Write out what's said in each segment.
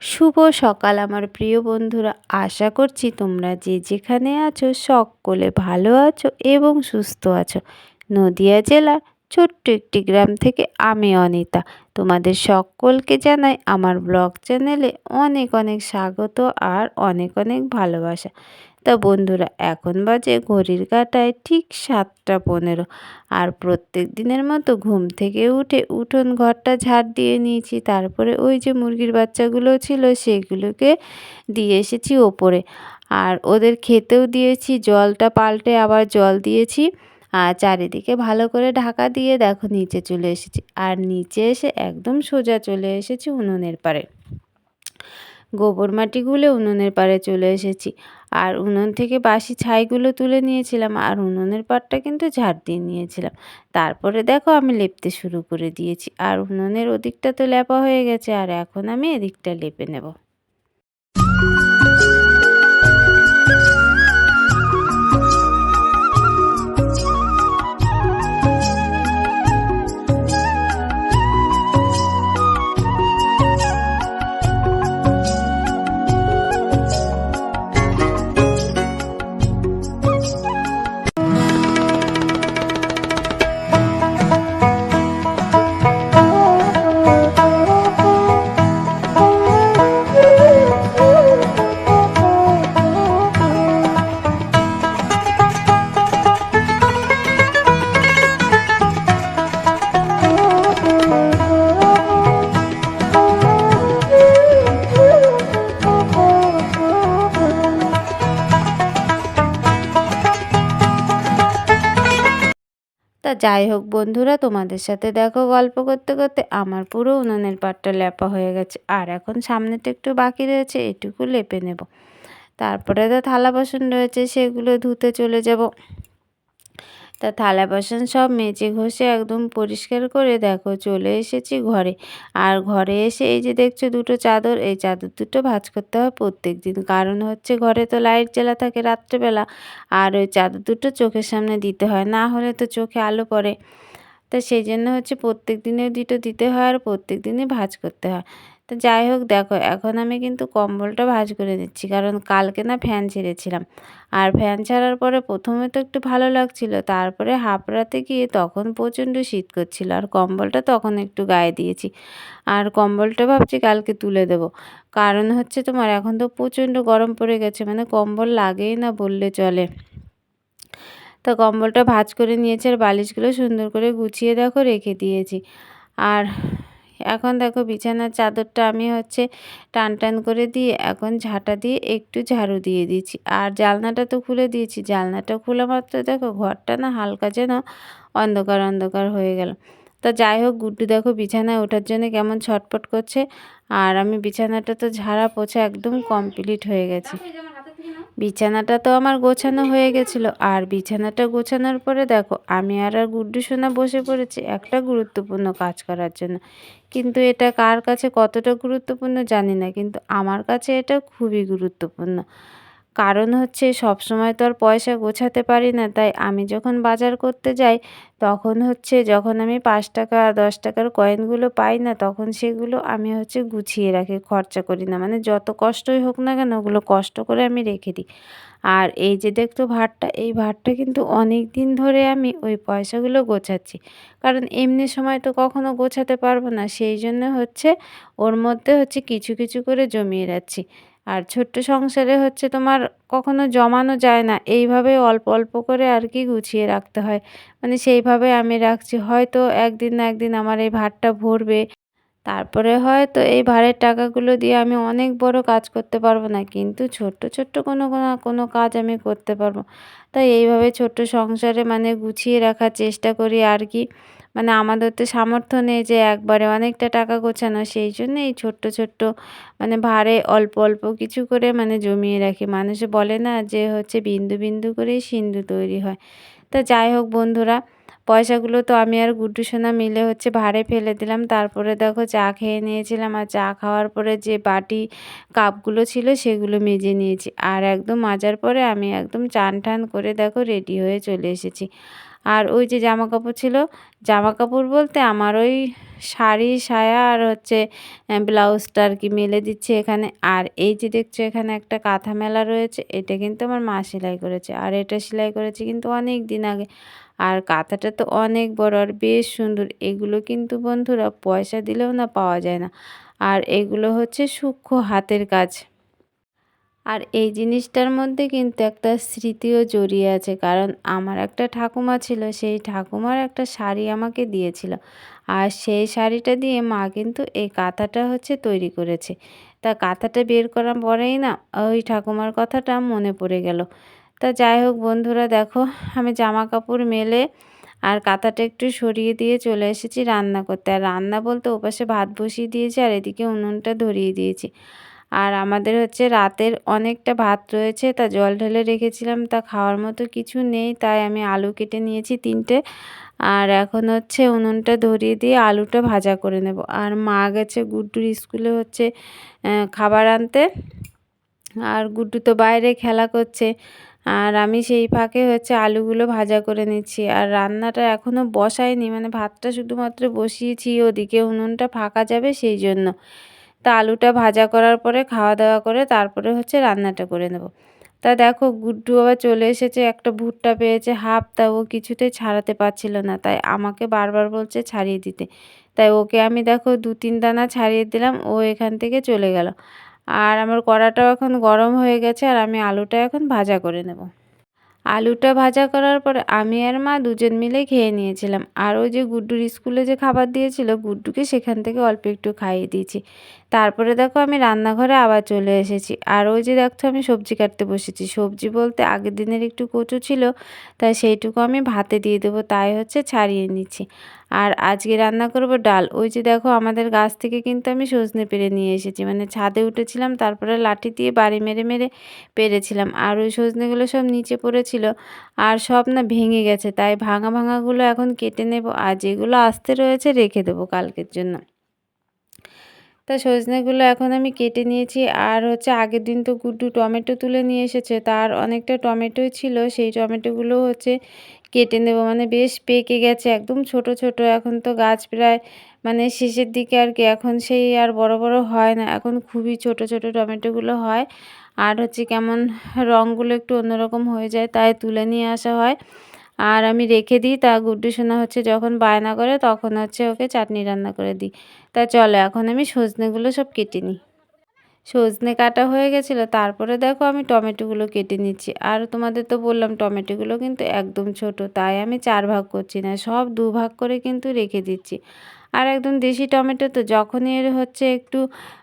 শুভ সকাল আমার প্রিয় বন্ধুরা। আশা করছি তোমরা যে যেখানে আছো সকলে ভালো আছো এবং সুস্থ আছো। নদিয়া জেলার ছোট্ট একটি গ্রাম থেকে আমি অনিতা তোমাদের সকলকে জানাই আমার ব্লগ চ্যানেলে অনেক অনেক স্বাগত আর অনেক অনেক ভালোবাসা। তা বন্ধুরা, এখন বাজে ঘড়ির কাঁটায় ঠিক 7টা 15। আর প্রত্যেক দিনের মতো ঘুম থেকে উঠে উঠোন ঘরটা ঝাড় দিয়ে নিয়েছি। তারপরে ওই যে মুরগির বাচ্চাগুলো ছিল সেগুলোকে দিয়ে এসেছি ওপরে। আর ওদের খেতেও দিয়েছি, জলটা পাল্টে আবার জল দিয়েছি। আর চারিদিকে ভালো করে ঢাকা দিয়ে দেখো নিচে চলে এসেছি। আর নিচে এসে একদম সোজা চলে এসেছি উনুনের পাড়ে। গোবর মাটি গুলে উনুনের পাড়ে চলে এসেছি। আর উনুন থেকে বাসি ছাইগুলো তুলে নিয়েছিলাম আর উনুনের পাড়টা কিন্তু ঝাড় দিয়ে নিয়েছিলাম। তারপরে দেখো আমি লেপতে শুরু করে দিয়েছি। আর উনুনের ওদিকটা তো লেপা হয়ে গেছে আর এখন আমি এদিকটা লেপে নেব। যাই হোক বন্ধুরা, তোমাদের সাথে দেখো গল্প করতে করতে আমার পুরো উনুনের পাড়টা লেপা হয়ে গেছে। আর এখন সামনেটা একটু বাকি রয়েছে, এটুকু লেপে নেব। তারপরে তো থালা বাসন রয়েছে, সেগুলো ধুতে চলে যাব। তা থালা বাসন সব মেজে ঘষে একদম পরিষ্কার করে দেখো চলে এসেছি ঘরে। আর ঘরে এসে এই যে দেখছো দুটো চাদর, এই চাদর দুটো ভাঁজ করতে হয় প্রত্যেক দিন। কারণ হচ্ছে ঘরে তো লাইট জ্বালা থাকে রাত্রেবেলা। আর ওই চাদর দুটো চোখের সামনে দিতে হয়, না হলে তো চোখে আলো পড়ে। তা সেই জন্য হচ্ছে প্রত্যেক দিনে দুটো দিতে হয় আর প্রত্যেক দিনই ভাঁজ করতে হয়। তো যাই হোক দেখো এখন আমি কিন্তু কম্বলটা ভাঁজ করে নিচ্ছি, কারণ কালকে না ফ্যান ছেড়েছিলাম। আর ফ্যান ছাড়ার পরে প্রথমে তো একটু ভালো লাগছিল, তারপরে হাঁপড়াতে গিয়ে তখন প্রচণ্ড শীত করছিল আর কম্বলটা তখন একটু গায়ে দিয়েছি। আর কম্বলটা ভাবছি কালকে তুলে দেব। কারণ হচ্ছে তোমার এখন তো প্রচণ্ড গরম পড়ে গেছে, মানে কম্বল লাগেই না বললে চলে। তো কম্বলটা ভাঁজ করে নিয়েছি আর বালিশগুলো সুন্দর করে গুছিয়ে দেখো রেখে দিয়েছি। আর এখন দেখো বিছানার চাদরটা আমি হচ্ছে টান টান করে দিয়ে এখন ঝাঁটা দিয়ে একটু ঝাড়ু দিয়ে দিয়েছি। আর জানলাটা তো খুলে দিয়েছি, জানলাটা খোলা মাত্র দেখো ঘরটা না হালকা যেন অন্ধকার অন্ধকার হয়ে গেল। তা যাই হোক, গুড্ডু দেখো বিছানায় ওঠার জন্য কেমন ছটপট করছে। আর আমি বিছানাটা তো ঝাড়া পোছা একদম কমপ্লিট হয়ে গেছে। বিছানাটা তো আমার গোছানো হয়ে গেছিলো। আর বিছানাটা গোছানোর পরে দেখো আমি আর গুড্ডু সোনা বসে পড়েছি একটা গুরুত্বপূর্ণ কাজ করার জন্য। কিন্তু এটা কার কাছে কতটা গুরুত্বপূর্ণ জানি না, কিন্তু আমার কাছে এটা খুবই গুরুত্বপূর্ণ। কারণ হচ্ছে সব সময় তো আর পয়সা গোছাতে পারি না, তাই আমি যখন বাজার করতে যাই তখন হচ্ছে যখন আমি 5 টাকা 10 টাকার কয়েনগুলো পাই না, তখন সেগুলো আমি হচ্ছে গুছিয়ে রাখি, খরচা করি না। মানে যত কষ্টই হোক না কেন ওগুলো কষ্ট করে আমি রেখে দিই। আর এই যে দেখতো ভাঁড়টা, এই ভাঁড়টা কিন্তু অনেক দিন ধরে আমি ওই পয়সাগুলো গোছাচ্ছি। কারণ এমনি সময় তো কখনো গোছাতে পারবো না, সেই জন্য হচ্ছে ওর মধ্যে হচ্ছে কিছু কিছু করে জমিয়ে রাখছি। আর ছোট্ট সংসারে হচ্ছে তোমার কখনো জমানো যায় না, এইভাবে অল্প অল্প করে আর কি গুছিয়ে রাখতে হয়। মানে সেইভাবে আমি রাখছি, হয়তো একদিন না একদিন আমার এই ভারটা ভরবে। তারপরে হয়তো এই ভাড়ের টাকাগুলো দিয়ে আমি অনেক বড় কাজ করতে পারবো না, কিন্তু ছোট্ট ছোট্ট কোনো কোনো কোনো কাজ আমি করতে পারবো। তাই এইভাবে ছোট্ট সংসারে মানে গুছিয়ে রাখার চেষ্টা করি আর কি। মানে আমাদের তো সামর্থ্য নেই যে একবারে অনেকটা টাকা গোছানো, সেই জন্য এই ছোট্ট ছোট্ট মানে ভাড়ে অল্প অল্প কিছু করে মানে জমিয়ে রাখি। মানুষে বলে না যে হচ্ছে বিন্দু বিন্দু করেই সিন্ধু তৈরি হয়। তা যাই হোক বন্ধুরা, পয়সাগুলো তো আমি আর গুড্ডু সোনা মিলে হচ্ছে ভাঁড়ে ফেলে দিলাম। তারপরে দেখো চা খেয়ে নিয়েছিলাম আর চা খাওয়ার পরে যে বাটি কাপগুলো ছিল সেগুলো মেজে নিয়েছি। আর একদম মাজার পরে আমি একদম চান টান করে দেখো রেডি হয়ে চলে এসেছি। আর ওই যে জামা কাপড় ছিল, জামা কাপড় বলতে আমার ওই শাড়ি, সায়া আর হচ্ছে ব্লাউজটা আর কি মেলে দিচ্ছি এখানে। আর এই যে দেখছো এখানে একটা কাঁথা মেলা রয়েছে, এটা কিন্তু আমার মা সেলাই করেছে। আর এটা সেলাই করেছে কিন্তু অনেক দিন আগে। আর কাঁথাটা তো অনেক বড় আর বেশ সুন্দর। এগুলো কিন্তু বন্ধুরা পয়সা দিলেও না পাওয়া যায় না। আর এগুলো হচ্ছে সূক্ষ্ম হাতের কাজ। আর এই জিনিসটার মধ্যে কিন্তু একটা স্মৃতিও জড়িয়ে আছে, কারণ আমার একটা ঠাকুমা ছিল, সেই ঠাকুমার একটা শাড়ি আমাকে দিয়েছিল। আর সেই শাড়িটা দিয়ে মা কিন্তু এই কাঁথাটা হচ্ছে তৈরি করেছে। তা কাঁথাটা বের করার পরেই না ওই ঠাকুমার কথাটা মনে পড়ে গেল। তা যাই হোক বন্ধুরা, দেখো আমি জামা কাপড় মেলে আর কাঁথাটা একটু সরিয়ে দিয়ে চলে এসেছি রান্না করতে। আর রান্না বলতে ওপাশে ভাত বসিয়ে দিয়েছি আর এদিকে উনুনটা ধরিয়ে দিয়েছি। আর আমাদের হচ্ছে রাতের অনেকটা ভাত রয়েছে, তা জল ঢেলে রেখেছিলাম, তা খাওয়ার মতো কিছু নেই, তাই আমি আলু কেটে নিয়েছি 3টে। আর এখন হচ্ছে উনুনটা ধরিয়ে দিয়ে আলুটা ভাজা করে নেব। আর মা গেছে গুড্ডুর স্কুলে হচ্ছে খাবার আনতে। আর গুড্ডু তো বাইরে খেলা করছে। আর আমি সেই ফাঁকে হচ্ছে আলুগুলো ভাজা করে নিচ্ছি। আর রান্নাটা এখনও বসাইনি, মানে ভাতটা শুধুমাত্র বসিয়েছি, ওদিকে উনুনটা ফাঁকা যাবে সেই জন্য। তা আলুটা ভাজা করার পরে খাওয়া দাওয়া করে তারপরে হচ্ছে রান্নাটা করে নেব। তা দেখো গুড্ডু আবার চলে এসেছে, একটা ভুট্টা পেয়েছে হাফ, তা ও কিছুতেই ছাড়াতে পারছিল না, তাই আমাকে বারবার বলছে ছাড়িয়ে দিতে। তাই ওকে আমি দেখো 2-3 দানা ছাড়িয়ে দিলাম, ও এখান থেকে চলে গেল। আর আমার কড়াটাও এখন গরম হয়ে গেছে আর আমি আলুটা এখন ভাজা করে নেব। আলুটা ভাজা করার পরে আমি আর মা দুজন মিলে খেয়ে নিয়েছিলাম। আর ওই যে গুড্ডুর স্কুলে যে খাবার দিয়েছিল, গুড্ডুকে সেখান থেকে অল্প একটু খাইয়ে দিয়েছি। তারপরে দেখো আমি রান্নাঘরে আবার চলে এসেছি। আর ওই যে দেখছো আমি সবজি কাটতে বসেছি। সবজি বলতে আগের দিনের একটু কচু ছিল, তাই সেইটুকু আমি ভাতে দিয়ে দেবো, তাই হচ্ছে ছাড়িয়ে নিচ্ছি। আর আজকে রান্না করব ডাল। ওই যে দেখো আমাদের গাছ থেকে কিন্তু আমি সজনে পেড়ে নিয়ে এসেছি, মানে ছাদে উঠেছিলাম, তারপরে লাঠি দিয়ে বাড়ি মেরে মেরে পেরেছিলাম। আর ওই সজনেগুলো সব নিচে পড়েছিল আর সব না ভেঙে গেছে, তাই ভাঙা ভাঙাগুলো এখন কেটে নেব, আর যেগুলো আস্তে রয়েছে রেখে দেবো কালকের জন্য। তা সজনেগুলো এখন আমি কেটে নিয়েছি। আর হচ্ছে আগের দিন তো গুড্ডু টমেটো তুলে নিয়ে এসেছে, তার অনেকটা টমেটোই ছিল, সেই টমেটোগুলো হচ্ছে কেটে নেব, মানে বেশ পেকে গেছে একদম ছোট ছোট। এখন তো গাছ প্রায় মানে শেষের দিকে আর কি, এখন সেই আর বড় বড় হয় না, এখন খুবই ছোট ছোট টমেটোগুলো হয়। আর হচ্ছে কেমন রঙগুলো একটু অন্যরকম হয়ে যায়, তাই তুলে নিয়ে আসা হয়। আর আমি রেখে দিই, তা গুড্ডু সোনা হচ্ছে যখন বায়না করে তখন হচ্ছে ওকে চাটনি রান্না করে দিই। তা চলো এখন আমি সজনেগুলো সব কেটে নিই। সজনে কাটা হয়ে গেছিলো, তারপরে দেখো আমি টমেটোগুলো কেটে নিচ্ছি। আর তোমাদের তো বললাম টমেটোগুলো কিন্তু একদম ছোট, তাই আমি 4 ভাগ করছি না, সব 2 ভাগ করে কিন্তু রেখে দিচ্ছি। আর একদম দেশি টমেটো তো, যখনই এর হচ্ছে একটু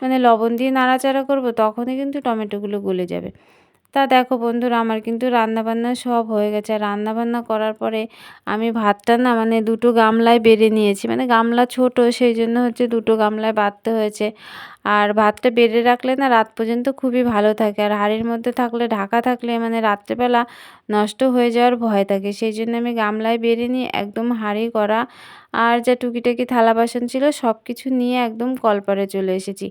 মানে লবণ দিয়ে নাড়াচাড়া করব তখনই কিন্তু টমেটোগুলো গলে যাবে। তা দেখো বন্ধুরা আমার কিন্তু রান্নাবান্না সব হয়ে গেছে। আর রান্নাবান্না করার পরে আমি ভাতটা না মানে 2টো গামলায় বেড়ে নিয়েছি, মানে গামলা ছোট সেই জন্য হচ্ছে 2টো গামলায় বাড়তে হয়েছে। আর ভাতটা বেড়ে রাখলে না রাত পর্যন্ত খুবই ভালো থাকে, আর হাঁড়ির মধ্যে থাকলে ঢাকা থাকলে মানে রাত্রেবেলা নষ্ট হয়ে যাওয়ার ভয় থাকে, সেই জন্য আমি গামলায় বেড়ে নিয়ে একদম হাঁড়ি করা আর যা টুকিটাকি থালা বাসন ছিল সব কিছু নিয়ে একদম কলপারে চলে এসেছি।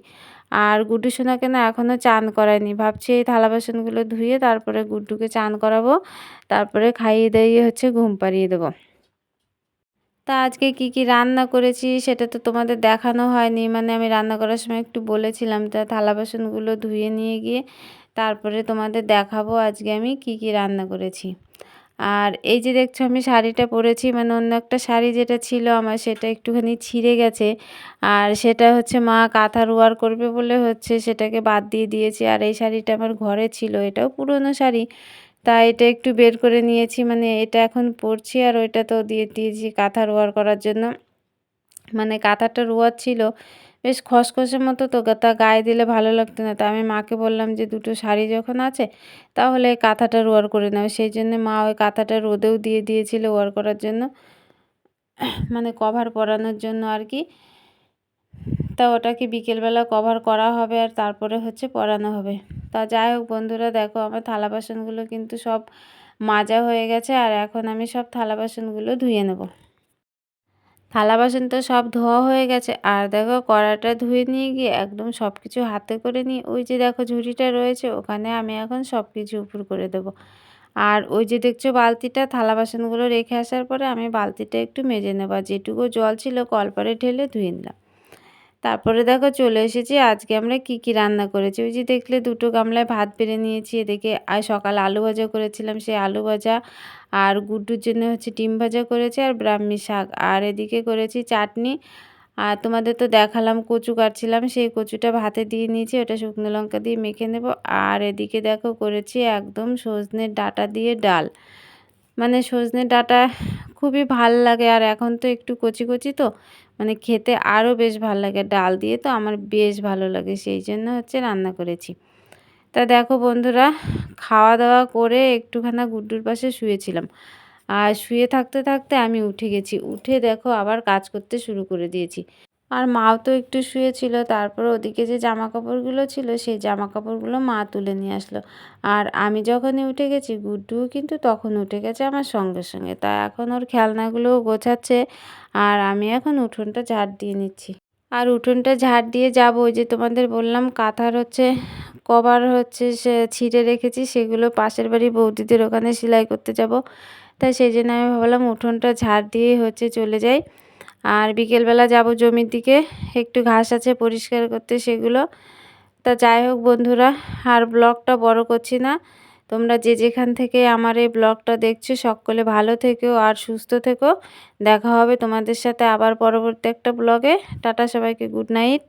আর গুড্ডু সোনাকে না এখনও চান করায়নি, ভাবছি এই থালা বাসনগুলো ধুয়ে তারপরে গুড্ডুকে চান করাবো, তারপরে খাইয়ে দাইয়ে হচ্ছে ঘুম পাড়িয়ে দেবো। তা আজকে কি কি রান্না করেছি সেটা তো তোমাদের দেখানো হয়নি, মানে আমি রান্না করার সময় একটু বলেছিলাম, তা থালা বাসনগুলো ধুয়ে নিয়ে গিয়ে তারপরে তোমাদের দেখাবো আজকে আমি কি কি রান্না করেছি। আর এই যে দেখছো আমি শাড়িটা পরেছি, মানে অন্য একটা শাড়ি যেটা ছিল আমার সেটা একটুখানি ছিঁড়ে গেছে, আর সেটা হচ্ছে মা কাঁথার ওয়ার করবে বলে হচ্ছে সেটাকে বাদ দিয়ে দিয়েছি। আর এই শাড়িটা আমার ঘরে ছিল, এটাও পুরনো শাড়ি, তাই এটা একটু বের করে নিয়েছি, মানে এটা এখন পরছি। আর ওইটা তো দিয়ে দিয়েছি কাঁথার ওয়ার করার জন্য, মানে কাঁথাটা রোয়ার ছিল বেশ খসখসে মতো, তো তা গায়ে দিলে ভালো লাগতো না, তা আমি মাকে বললাম যে 2টো শাড়ি যখন আছে তাহলে কাঁথাটা রোয়ার করে নাও, সেই জন্য মা ওই কাঁথাটা রোদেও দিয়ে দিয়েছিল ওয়ার করার জন্য, মানে কভার পরানোর জন্য আর কি। তা ওটাকে বিকেলবেলা কভার করা হবে আর তারপরে হচ্ছে পরানো হবে। তা যাই হোক বন্ধুরা দেখো আমার থালা বাসনগুলো কিন্তু সব মাজা হয়ে গেছে, আর এখন আমি সব থালা বাসনগুলো ধুয়ে নেব। থালা বাসন তো সব ধোয়া হয়ে গেছে, আর দেখো কড়াটা ধুয়ে নিয়ে গিয়ে একদম সব কিছু হাতে করে নিয়ে ওই যে দেখো ঝুড়িটা রয়েছে ওখানে আমি এখন সব কিছু উপর করে দেবো। আর ওই যে দেখছো বালতিটা, থালা বাসনগুলো রেখে আসার পরে আমি বালতিটা একটু মেজে নেবো, আর যেটুকু জল ছিল কলপারে ঢেলে ধুয়ে নিলাম। তারপরে দেখো চলে এসেছি আজকে আমরা কি কি রান্না করেছি। ওই যে দেখলে 2টো গামলায় ভাত বেড়ে নিয়েছি। এদিকে সকালে আলু ভাজা করেছিলাম, সেই আলু ভাজা, আর গুড্ডুর জন্য হচ্ছে ডিম ভাজা করেছি আর ব্রাহ্মী শাক, আর এদিকে করেছি চাটনি। আর তোমাদের তো দেখালাম কচু কাটছিলাম, সেই কচুটা ভাতে দিয়ে নিয়েছি, ওটা শুকনো লঙ্কা দিয়ে মেখে নেব। আর এদিকে দেখো করেছি একদম সজনের ডাঁটা দিয়ে ডাল। মানে সজনে ডাঁটা খুবই ভাল লাগে, আর এখন তো একটু কচি কচি তো মানে খেতে আরও বেশ ভাল লাগে, ডাল দিয়ে তো আমার বেশ ভালো লাগে, সেই জন্য হচ্ছে রান্না করেছি। তা দেখো বন্ধুরা, খাওয়া দাওয়া করে একটুখানা গুড্ডুর পাশে শুয়েছিলাম, আর শুয়ে থাকতে থাকতে আমি উঠে গেছি। উঠে দেখো আবার কাজ করতে শুরু করে দিয়েছি। আর মাও তো একটু শুয়েছিল, তারপর ওদিকে যে জামা কাপড়গুলো ছিল সেই জামা কাপড়গুলো মা তুলে নিয়ে আসলো। আর আমি যখনই উঠে গেছি গুড্ডুও কিন্তু তখন উঠে গেছে আমার সঙ্গে সঙ্গে। তা এখন ওর খেলনাগুলোও গোছাচ্ছে, আর আমি এখন উঠোনটা ঝাড় দিয়ে নিচ্ছি। আর উঠোনটা ঝাড় দিয়ে যাব, ওই যে তোমাদের বললাম কাঁথার হচ্ছে কভার হচ্ছে সে ছিঁড়ে রেখেছি, সেগুলো পাশের বাড়ি বৌদিদের ওখানে সেলাই করতে যাব। তাই সেই জন্য আমি ভাবলাম উঠোনটা ঝাড় দিয়ে হচ্ছে চলে যাই। আর বিকেলবেলা যাব জমির দিকে, একটু ঘাস আছে পরিষ্কার করতে, সেগুলো। তা যাই হোক বন্ধুরা, আর ব্লগটা বড় করছি না। তোমরা যে যেখান থেকে আমার এই ব্লগটা দেখছো সকলে ভালো থেকো আর সুস্থ থেকো। দেখা হবে তোমাদের সাথে আবার পরবর্তী একটা ব্লগে। টাটা সবাইকে, গুড নাইট।